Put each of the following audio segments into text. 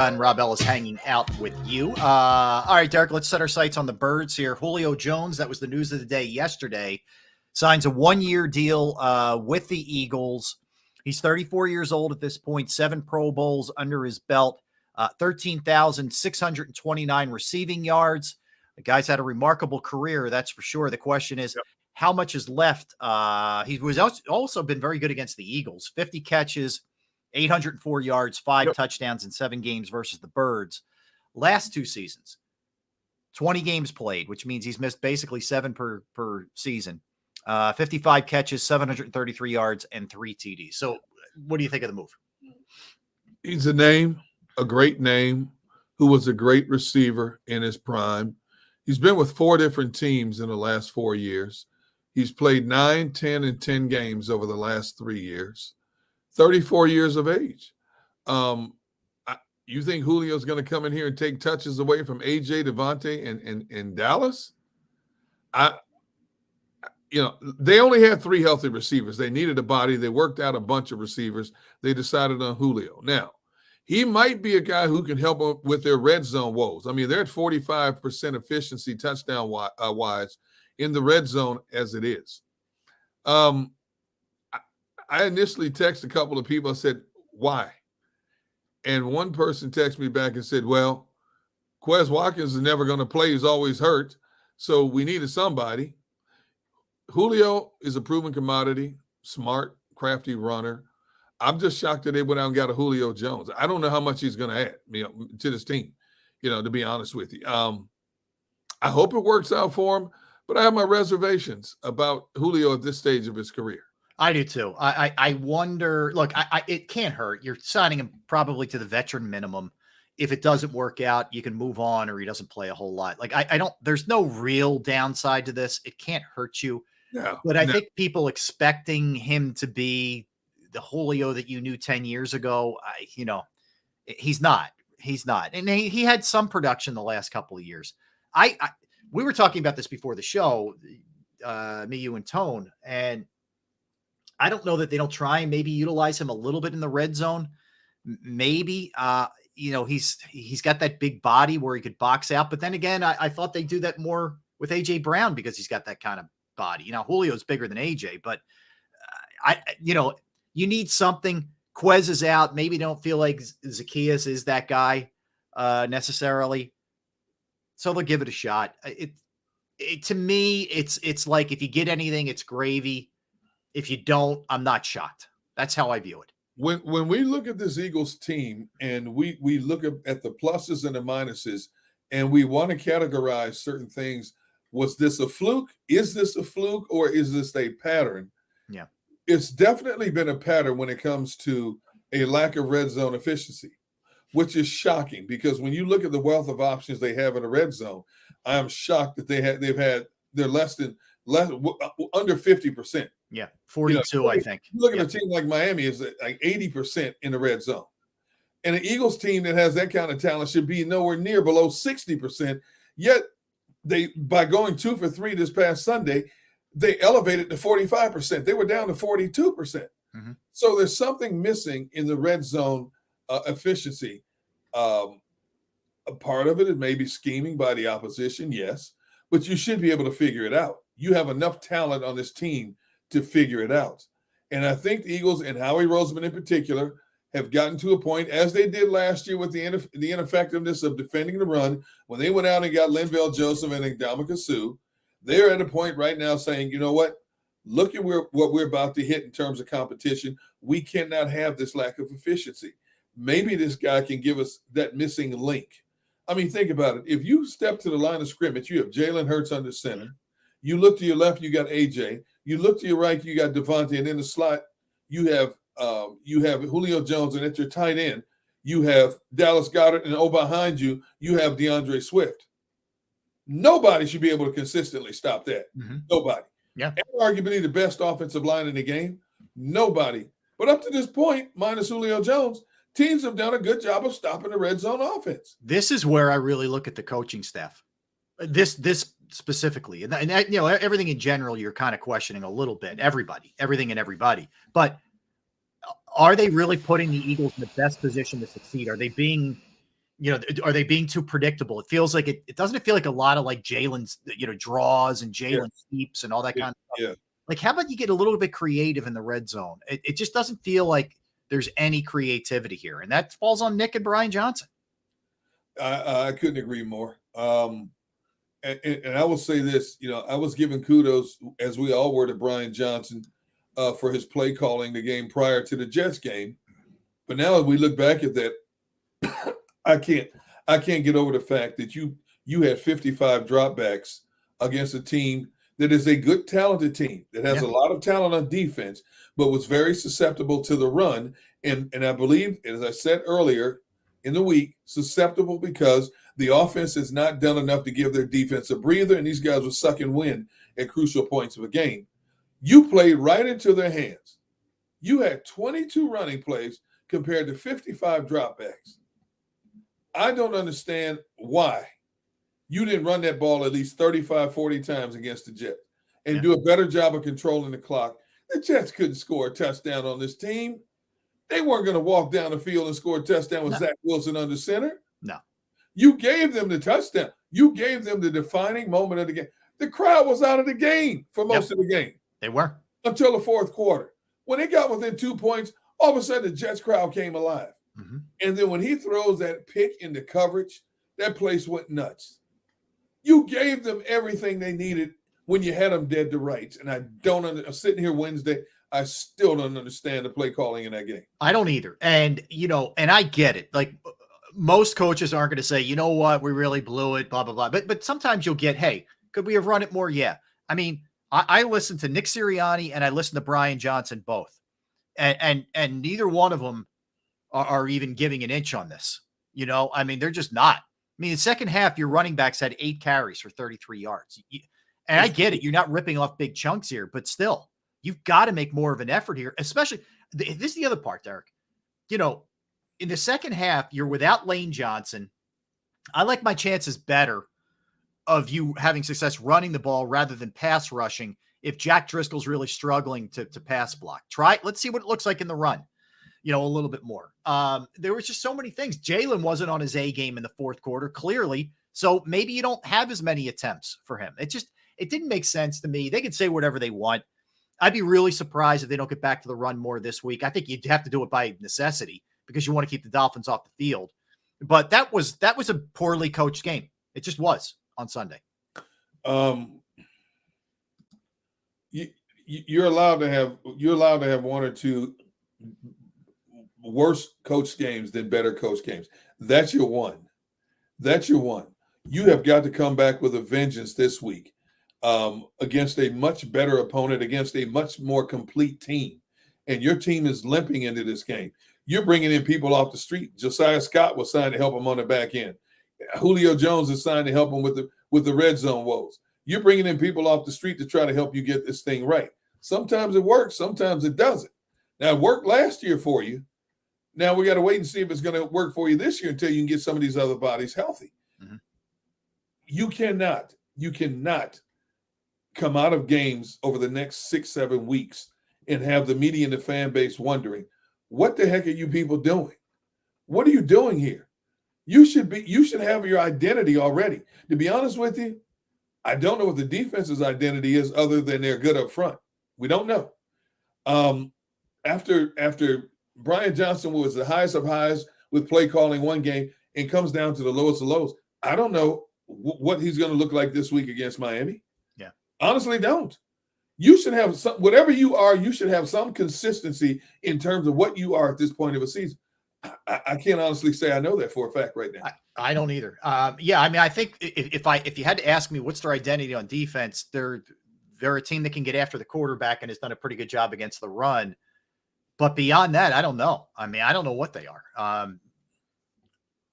And Rob Ellis hanging out with you. All right, Derek, let's set our sights on the birds here. Julio Jones, that was the news of the day yesterday, signs a one-year deal with the Eagles. He's 34 years old at this point, 7 Pro Bowls under his belt, 13,629 receiving yards. The guy's had a remarkable career, that's for sure. The question is, how much is left? He was also been very good against the Eagles, 50 catches, 804 yards, 5 touchdowns in 7 games versus the Birds. Last 2 seasons, 20 games played, which means he's missed basically 7 per season. 55 catches, 733 yards, and 3 TDs. So what do you think of the move? He's a name, a great name, who was a great receiver in his prime. He's been with 4 different teams in the last 4 years. He's played 9, 10, and 10 games over the last 3 years. 34 years of age. You think Julio's going to come in here and take touches away from AJ, Devontae, and Dallas? They only had 3 healthy receivers. They needed a body. They worked out a bunch of receivers. They decided on Julio. Now, he might be a guy who can help them with their red zone woes. I mean, they're at 45% efficiency touchdown-wise in the red zone as it is. I initially texted a couple of people. I said, why? And one person texted me back and said, well, Quez Watkins is never going to play. He's always hurt. So we needed somebody. Julio is a proven commodity, smart, crafty runner. I'm just shocked that they went out and got a Julio Jones. I don't know how much he's going to add to this team, to be honest with you. I hope it works out for him, but I have my reservations about Julio at this stage of his career. I do too. I wonder, look, it can't hurt. You're signing him probably to the veteran minimum. If it doesn't work out, you can move on, or he doesn't play a whole lot. Like there's no real downside to this. It can't hurt you. But I think people expecting him to be the Julio that you knew 10 years ago, he's not. And he had some production the last couple of years. We were talking about this before the show, me, you, and Tone, and I don't know that they don't try and maybe utilize him a little bit in the red zone. Maybe, he's got that big body where he could box out. But then again, I thought they do that more with AJ Brown because he's got that kind of body. Julio's bigger than AJ, but you need something. Quez is out. Maybe don't feel like Zacchaeus is that guy necessarily. So they'll give it a shot. To me, it's like if you get anything, it's gravy. If you don't, I'm not shocked. That's how I view it. When we look at this Eagles team and we look at the pluses and the minuses, and we want to categorize certain things, was this a fluke? Is this a fluke, or is this a pattern? Yeah. It's definitely been a pattern when it comes to a lack of red zone efficiency, which is shocking because when you look at the wealth of options they have in the red zone, I'm shocked that they're under 50%. Yeah, 42, I think. Look at a team like Miami is like 80% in the red zone. And an Eagles team that has that kind of talent should be nowhere near below 60%. Yet by going 2 for 3 this past Sunday, they elevated to 45%. They were down to 42%. Mm-hmm. So there's something missing in the red zone efficiency. A part of it is maybe scheming by the opposition, yes, but you should be able to figure it out. You have enough talent on this team to figure it out. And I think the Eagles and Howie Roseman in particular have gotten to a point, as they did last year with the ineffectiveness of defending the run, when they went out and got Linval Joseph and Ndamukong Suh. They're at a point right now saying, you know what? Look at what we're about to hit in terms of competition. We cannot have this lack of efficiency. Maybe this guy can give us that missing link. I mean, think about it. If you step to the line of scrimmage, you have Jalen Hurts under center. You look to your left, you got AJ. You look to your right, you got Devontae, and in the slot, you have Julio Jones, and at your tight end, you have Dallas Goedert, and behind you, you have DeAndre Swift. Nobody should be able to consistently stop that. Mm-hmm. Nobody. Yeah. And arguably the best offensive line in the game. Nobody. But up to this point, minus Julio Jones, teams have done a good job of stopping the red zone offense. This is where I really look at the coaching staff. This specifically, and everything in general, you're kind of questioning a little bit. Everything and everybody. But are they really putting the Eagles in the best position to succeed? Are they being Are they being too predictable? It feels like it doesn't feel like a lot of like Jalen's, draws and Jalen sweeps and all that kind of stuff. Yeah. Like, how about you get a little bit creative in the red zone? It just doesn't feel like there's any creativity here. And that falls on Nick and Brian Johnson. I couldn't agree more. And I will say this, I was giving kudos, as we all were, to Brian Johnson for his play calling the game prior to the Jets game. But now as we look back at that, I can't get over the fact that you had 55 dropbacks against a team that is a good, talented team that has a lot of talent on defense, but was very susceptible to the run. And I believe, as I said earlier in the week, susceptible because the offense has not done enough to give their defense a breather, and these guys were sucking wind at crucial points of a game. You played right into their hands. You had 22 running plays compared to 55 dropbacks. I don't understand why you didn't run that ball at least 35, 40 times against the Jets and do a better job of controlling the clock. The Jets couldn't score a touchdown on this team. They weren't going to walk down the field and score a touchdown with Zach Wilson under center. No. You gave them the touchdown. You gave them the defining moment of the game. The crowd was out of the game for most of the game. They were. Until the fourth quarter. When they got within 2 points, all of a sudden the Jets crowd came alive. Mm-hmm. And then when he throws that pick into coverage, that place went nuts. You gave them everything they needed when you had them dead to rights. And I'm sitting here Wednesday, I still don't understand the play calling in that game. I don't either. And, and I get it. Like, most coaches aren't going to say, you know what, we really blew it, blah, blah, blah. But sometimes you'll get, hey, could we have run it more? Yeah. I mean, I listened to Nick Sirianni and I listened to Brian Johnson both. And neither one of them are even giving an inch on this. I mean, they're just not. I mean, the second half, your running backs had 8 carries for 33 yards. And I get it. You're not ripping off big chunks here, but still, you've got to make more of an effort here, especially this is the other part, Derek. In the second half, you're without Lane Johnson. I like my chances better of you having success running the ball rather than pass rushing if Jack Driscoll's really struggling to pass block. Let's see what it looks like in the run, a little bit more. There was just so many things. Jalen wasn't on his A game in the fourth quarter, clearly. So maybe you don't have as many attempts for him. It didn't make sense to me. They could say whatever they want. I'd be really surprised if they don't get back to the run more this week. I think you'd have to do it by necessity because you want to keep the Dolphins off the field. But that was a poorly coached game. It just was on Sunday. You're allowed to have one or two worse coach games than better coach games. That's your one. You have got to come back with a vengeance this week against a much better opponent, against a much more complete team. And your team is limping into this game. You're bringing in people off the street. Josiah Scott was signed to help him on the back end. Julio Jones is signed to help him with the red zone woes. You're bringing in people off the street to try to help you get this thing right. Sometimes it works. Sometimes it doesn't. Now, it worked last year for you. Now we got to wait and see if it's going to work for you this year until you can get some of these other bodies healthy. Mm-hmm. You cannot come out of games over the next 6-7 weeks and have the media and the fan base wondering, what the heck are you people doing? What are you doing here? You should have your identity already. To be honest with you, I don't know what the defense's identity is other than they're good up front. We don't know. After Brian Johnson was the highest of highs with play calling one game and comes down to the lowest of lows, I don't know what he's going to look like this week against Miami. Yeah. Honestly, don't. You should have whatever you are, you should have some consistency in terms of what you are at this point of a season. I can't honestly say I know that for a fact right now. I don't either. Yeah, I mean, I think if you had to ask me what's their identity on defense, they're a team that can get after the quarterback and has done a pretty good job against the run. But beyond that, I don't know. I mean, I don't know what they are.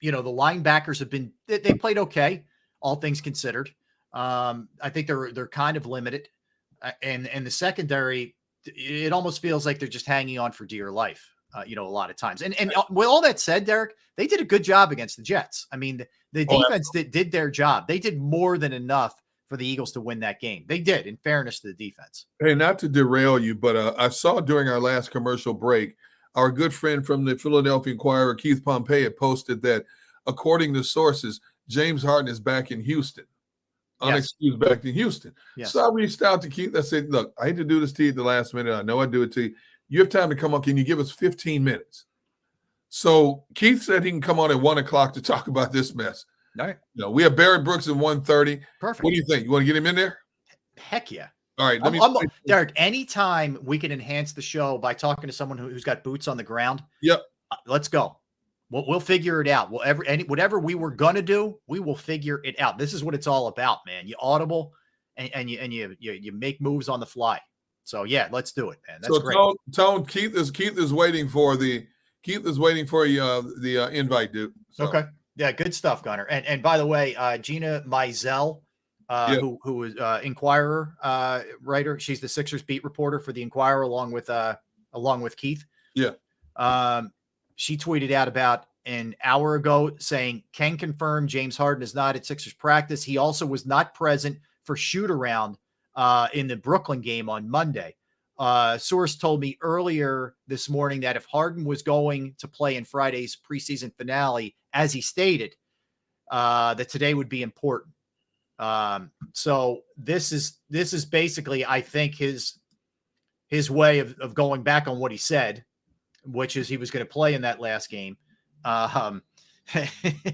The linebackers they played okay, all things considered. I think they're kind of limited. And the secondary, it almost feels like they're just hanging on for dear life. A lot of times. And with all that said, Derek, they did a good job against the Jets. I mean, the defense did their job. They did more than enough for the Eagles to win that game. They did, in fairness to the defense. Hey, not to derail you, but I saw during our last commercial break, our good friend from the Philadelphia Inquirer, Keith Pompey, had posted that according to sources, James Harden is back in Houston. Unexcused back in Houston. Yes. So I reached out to Keith. I said, look, I hate to do this to you at the last minute. I know I do it to you. You have time to come on. Can you give us 15 minutes? So Keith said he can come on at 1 o'clock to talk about this mess. All right. We have Barrett Brooks at 1:30. Perfect. What do you think? You want to get him in there? Heck yeah. All right. Derek, anytime we can enhance the show by talking to someone who's got boots on the ground. Yep. Let's go. We'll figure it out. Whatever we were gonna do, we will figure it out. This is what it's all about, man. You audible and you make moves on the fly. So yeah, let's do it, man. That's great. Tone, Keith is waiting for the invite, dude. So. Okay. Yeah, good stuff, Gunner. And by the way, Gina Mizell, who is Inquirer writer, she's the Sixers beat reporter for the Inquirer, along with Keith. Yeah. She tweeted out about an hour ago saying, can confirm James Harden is not at Sixers practice. He also was not present for shoot around in the Brooklyn game on Monday. Source told me earlier this morning that if Harden was going to play in Friday's preseason finale, as he stated, that today would be important. So this is basically, I think, his way of going back on what he said, which is he was going to play in that last game.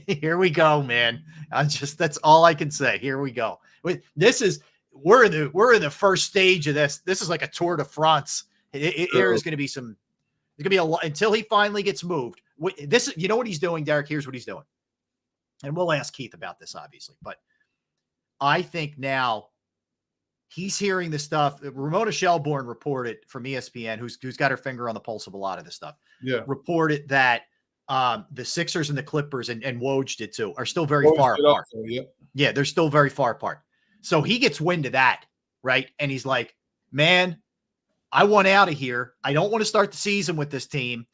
Here we go, man. That's all I can say. Here we go. We're in the first stage of this. This is like a Tour de France. There's going to be a lot until he finally gets moved. You know what he's doing, Derek? Here's what he's doing. And we'll ask Keith about this, obviously, but I think now he's hearing the stuff. Ramona Shelbourne reported from ESPN, who's got her finger on the pulse of a lot of this stuff. Yeah. Reported that the Sixers and the Clippers and Woj did too are still very far apart. Yeah, they're still very far apart. So he gets wind of that, right? And he's like, man, I want out of here. I don't want to start the season with this team.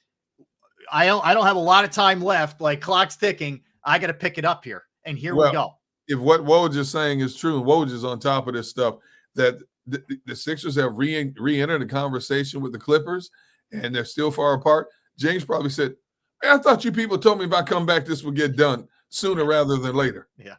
I don't have a lot of time left. Like, clock's ticking. I got to pick it up here. And here we go. If what Woj is saying is true, and Woj is on top of this stuff, that the Sixers have re-entered a conversation with the Clippers, and they're still far apart. James probably said, I thought you people told me if I come back, this would get done sooner rather than later. Yeah.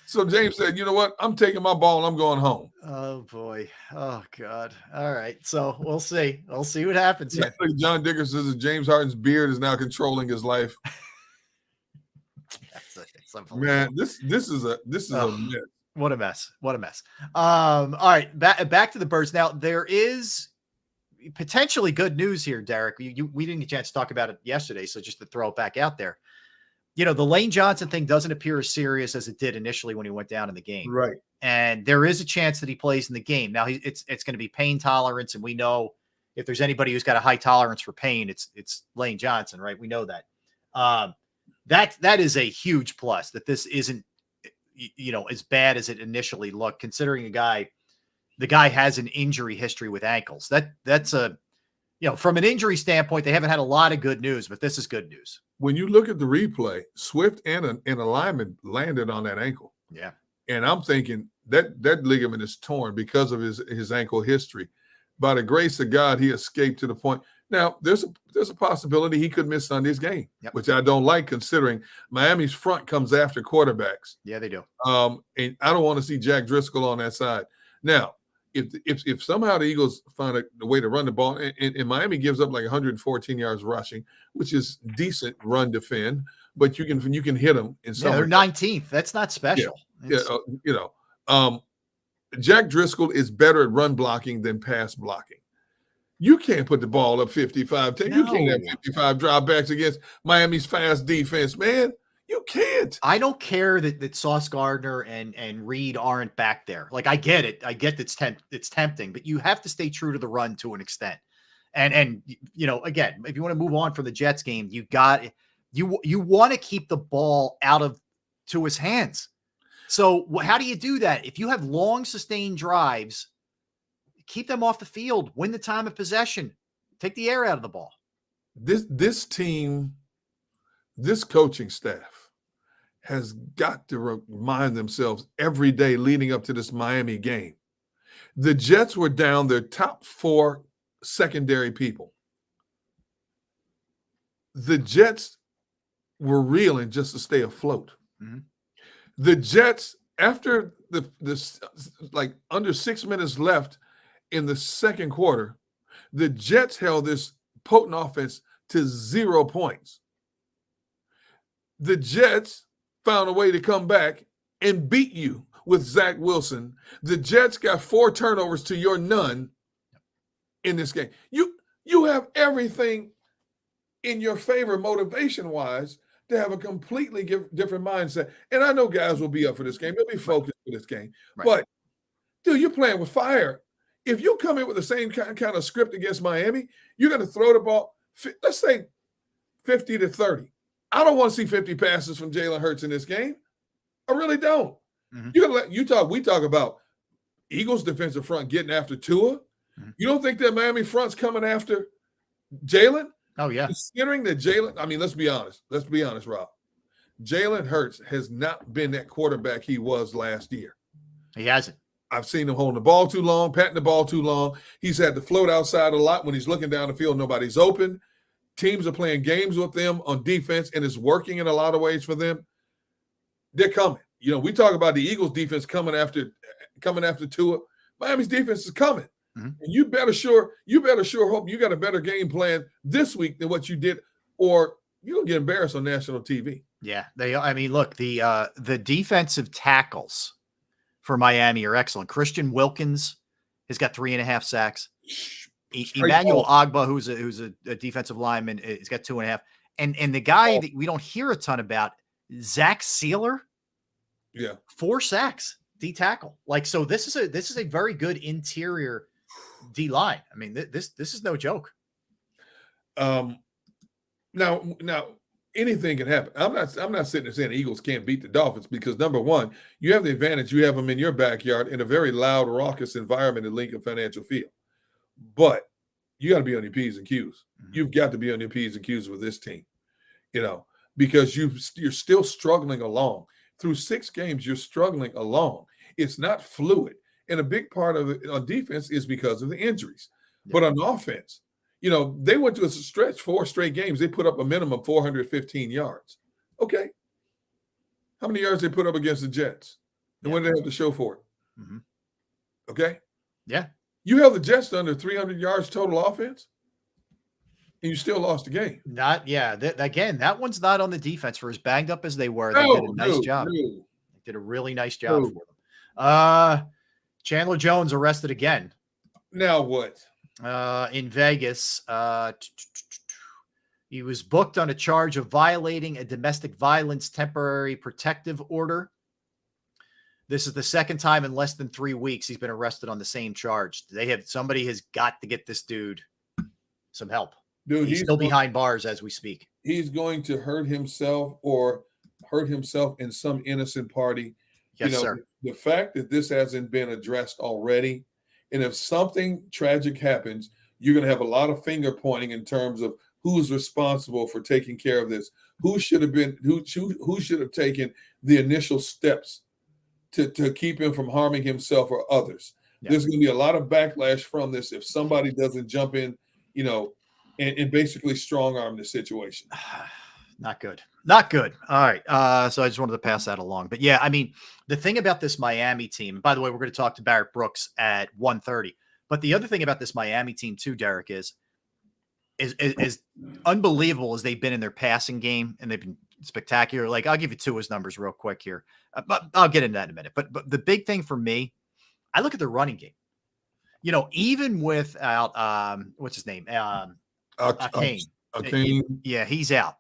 So James said, you know what? I'm taking my ball and I'm going home. Oh, boy. Oh, God. All right. So we'll see. We'll see what happens here. John Dickerson says James Harden's beard is now controlling his life. Man, this is a mess. What a mess. What a mess. All right. Back to the Birds. Now, there is potentially good news here, Derek. We didn't get a chance to talk about it yesterday, so just to throw it back out there. The Lane Johnson thing doesn't appear as serious as it did initially when he went down in the game. Right. And there is a chance that he plays in the game. Now, it's going to be pain tolerance, and we know if there's anybody who's got a high tolerance for pain, it's Lane Johnson, right? We know that. That is a huge plus, that this isn't, as bad as it initially looked, considering the guy has an injury history with ankles. That's from an injury standpoint, they haven't had a lot of good news, but this is good news. When you look at the replay, Swift and a lineman landed on that ankle. Yeah. And I'm thinking that ligament is torn because of his ankle history. By the grace of God, he escaped to the point. Now, there's a possibility he could miss Sunday's game, which I don't like, considering Miami's front comes after quarterbacks. Yeah, they do. And I don't want to see Jack Driscoll on that side. Now, if somehow the Eagles find a way to run the ball, and Miami gives up like 114 yards rushing, which is decent run defend, but you can hit them in some. Yeah, they're 19th. That's not special. Jack Driscoll is better at run blocking than pass blocking. You can't put the ball up 55-10. You can't have 55 dropbacks against Miami's fast defense, man. You can't. I don't care that Sauce Gardner and Reed aren't back there. Like, I get it. I get it's tempting, but you have to stay true to the run to an extent. And again, if you want to move on from the Jets game, you want to keep the ball to his hands. So how do you do that? If you have long sustained drives, keep them off the field, win the time of possession, take the air out of the ball. This team, this coaching staff has got to remind themselves every day leading up to this Miami game. The Jets were down their top 4 secondary people. The Jets were reeling just to stay afloat. Mm-hmm. The Jets, after the like under 6 minutes left in the second quarter, the Jets held this potent offense to 0 points. The Jets found a way to come back and beat you with Zach Wilson. The Jets got 4 turnovers to your none in this game. You have everything in your favor motivation-wise to have a completely different mindset. And I know guys will be up for this game. They'll be focused for this game. Right. But, dude, you're playing with fire. If you come in with the same kind of script against Miami, you're going to throw the ball, let's say 50-30. I don't want to see 50 passes from Jalen Hurts in this game. I really don't. Mm-hmm. You're going to let we talk about Eagles defensive front getting after Tua. Mm-hmm. You don't think that Miami front's coming after Jalen? Oh, yeah. Considering that Jalen, I mean, let's be honest, Rob. Jalen Hurts has not been that quarterback he was last year. He hasn't. I've seen him holding the ball too long, patting the ball too long. He's had to float outside a lot when he's looking down the field. Nobody's open. Teams are playing games with them on defense, and it's working in a lot of ways for them. They're coming. You know, we talk about the Eagles' defense coming after Tua. Miami's defense is coming. Mm-hmm. And you better sure hope you got a better game plan this week than what you did, or you're gonna get embarrassed on national TV. Yeah, I mean, look, the defensive tackles for Miami are excellent. Christian Wilkins has got 3.5 sacks. Emmanuel Ogbah, who's a defensive lineman, has got 2.5. And the guy that we don't hear a ton about, Zach Sealer, 4 sacks, D tackle. Like, so this is a very good interior D line. I mean, this is no joke. Now anything can happen. I'm not sitting there saying the Eagles can't beat the Dolphins, because number one, you have the advantage. You have them in your backyard in a very loud, raucous environment at Lincoln Financial Field. But you got to be on your P's and Q's. Mm-hmm. You've got to be on your P's and Q's with this team, because you're still struggling along. Through 6 games, you're struggling along. It's not fluid. And a big part of it on defense is because of the injuries. Yeah. But on offense, they went to a stretch 4 straight games. They put up a minimum 415 yards. Okay. How many yards they put up against the Jets? And what did they have to show for it? Mm-hmm. Okay. Yeah. You held the Jets to under 300 yards total offense, and you still lost the game. Again, that one's not on the defense. For as banged up as they were, they did a nice job. They did a really nice job for them. Chandler Jones arrested again. Now what? In Vegas, he was booked on a charge of violating a domestic violence temporary protective order. This is the second time in less than 3 weeks he's been arrested on the same charge. Somebody has got to get this dude some help. Dude, he's still behind bars as we speak. He's going to hurt himself in some innocent party. Yes, sir. The fact that this hasn't been addressed already, and if something tragic happens, you're going to have a lot of finger pointing in terms of who's responsible for taking care of this. Who should have taken the initial steps to keep him from harming himself or others. Yeah. There's going to be a lot of backlash from this if somebody doesn't jump in, and basically strong arm the situation. Not good. Not good. All right. So I just wanted to pass that along. But yeah, I mean, the thing about this Miami team, by the way, we're going to talk to Barrett Brooks at 1:30. But the other thing about this Miami team too, Derek, is unbelievable as they've been in their passing game, and they've been spectacular. Like, I'll give you Tua's numbers real quick here. But I'll get into that in a minute. But the big thing for me, I look at the running game. Even without what's his name? Akane. Yeah, he's out.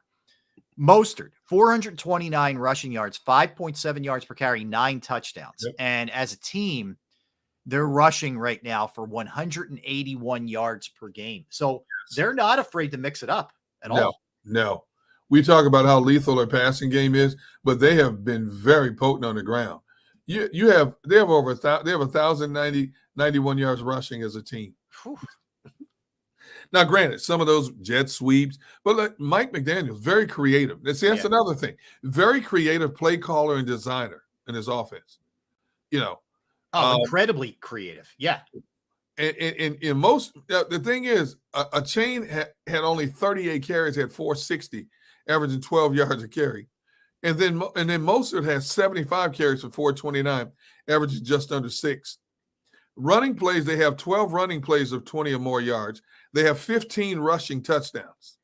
Mostert, 429 rushing yards, 5.7 yards per carry, 9 touchdowns. Yep. And as a team, they're rushing right now for 181 yards per game. So they're not afraid to mix it up at all. No. We talk about how lethal their passing game is, but they have been very potent on the ground. They have 1,091 yards rushing as a team. Whew. Now, granted, some of those jet sweeps, but Mike McDaniel's very creative. That's another thing. Very creative play caller and designer in his offense. Incredibly creative. Yeah. And in most, the thing is, a chain had only 38 carries, had 460, averaging 12 yards a carry. And then Mostert has 75 carries for 429, averaging just under 6. Running plays, they have 12 running plays of 20 or more yards. They have 15 rushing touchdowns.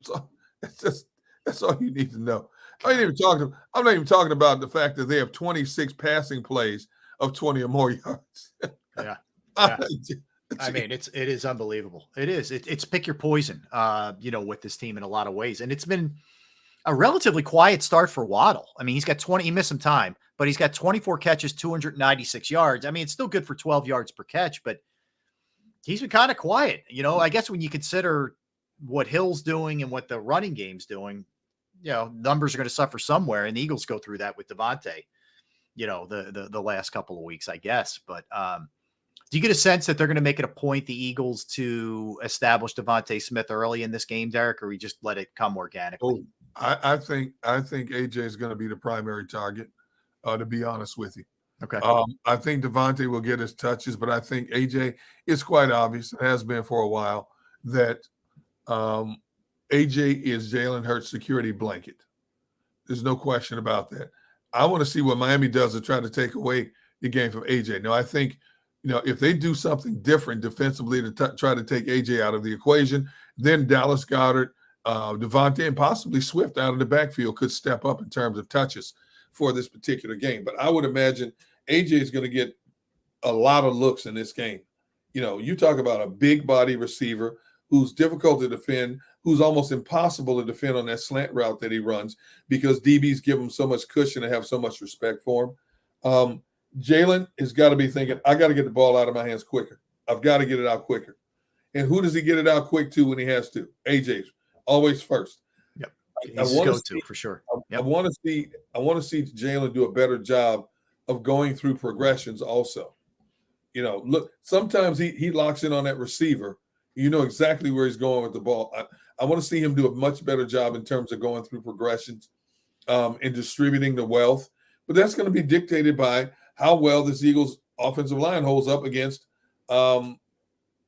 So that's all you need to know. I'm not even talking about the fact that they have 26 passing plays of 20 or more yards. Yeah. I mean, it is unbelievable. It is. It's pick your poison, with this team in a lot of ways. And it's been a relatively quiet start for Waddle. I mean, he missed some time, but he's got 24 catches, 296 yards. I mean, it's still good for 12 yards per catch, but he's been kind of quiet. I guess when you consider what Hill's doing and what the running game's doing, numbers are going to suffer somewhere, and the Eagles go through that with Devontae, the last couple of weeks, I guess. But do you get a sense that they're going to make it a point, the Eagles, to establish Devontae Smith early in this game, Derek, or we just let it come organically? I think AJ is going to be the primary target, to be honest with you. Okay. I think Devontae will get his touches, but I think AJ, it's quite obvious, it has been for a while, that AJ is Jalen Hurts' security blanket. There's no question about that. I want to see what Miami does to try to take away the game from AJ. Now, I think, if they do something different defensively to try to take AJ out of the equation, then Dallas Goedert, Devontae, and possibly Swift out of the backfield could step up in terms of touches for this particular game. But I would imagine AJ is going to get a lot of looks in this game. You talk about a big body receiver who's difficult to defend, who's almost impossible to defend on that slant route that he runs because DBs give him so much cushion and have so much respect for him. Jalen has got to be thinking, I got to get the ball out of my hands quicker. I've got to get it out quicker. And who does he get it out quick to when he has to? AJ's always first. Yep. I want to for sure. Yep. I want to see Jalen do a better job of going through progressions also. Look, sometimes he locks in on that receiver. You know exactly where he's going with the ball. I want to see him do a much better job in terms of going through progressions and distributing the wealth. But that's going to be dictated by how well this Eagles offensive line holds up against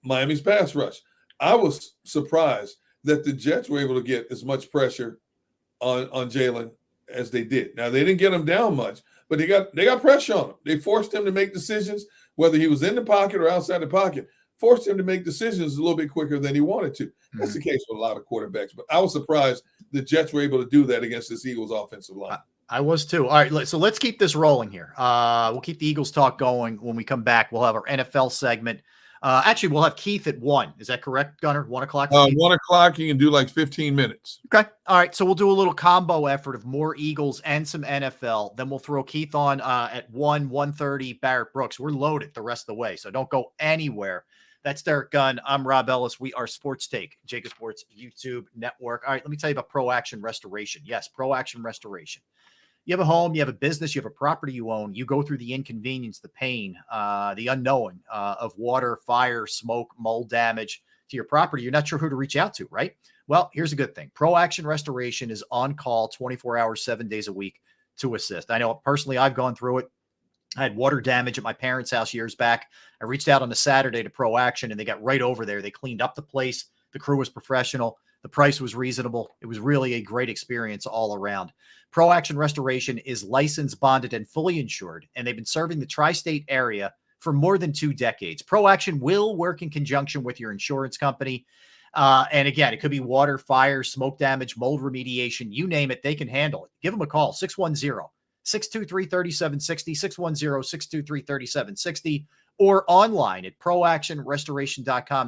Miami's pass rush. I was surprised that the Jets were able to get as much pressure on Jalen as they did. Now, they didn't get him down much, but they got pressure on him. They forced him to make decisions, whether he was in the pocket or outside the pocket, forced him to make decisions a little bit quicker than he wanted to. That's the case with a lot of quarterbacks. But I was surprised the Jets were able to do that against this Eagles offensive line. I was too. All right, so let's keep this rolling here. We'll keep the Eagles talk going. When we come back, we'll have our NFL segment. Actually, we'll have Keith at 1. Is that correct, Gunner? 1 o'clock? 1 o'clock, you can do like 15 minutes. Okay. All right, so we'll do a little combo effort of more Eagles and some NFL. Then we'll throw Keith on at 1:30, Barrett Brooks. We're loaded the rest of the way, so don't go anywhere. That's Derek Gunn. I'm Rob Ellis. We are Sports Take, JAKIB Sports YouTube Network. All right, let me tell you about Pro Action Restoration. Yes, Pro Action Restoration. You have a home, you have a business, you have a property you own, you go through the inconvenience, the pain, the unknown of water, fire, smoke, mold damage to your property. You're not sure who to reach out to, right? Well, here's a good thing. Pro Action Restoration is on call 24 hours, 7 days a week to assist. I know personally I've gone through it. I had water damage at my parents' house years back. I reached out on a Saturday to Pro Action, and they got right over there. They cleaned up the place. The crew was professional. The price was reasonable. It was really a great experience all around. Pro Action Restoration is licensed, bonded, and fully insured, and they've been serving the tri-state area for more than 2 decades. Pro Action will work in conjunction with your insurance company. And again, it could be water, fire, smoke damage, mold remediation, you name it, they can handle it. Give them a call, 610-623-3760, 610-623-3760, or online at proactionrestoration.com.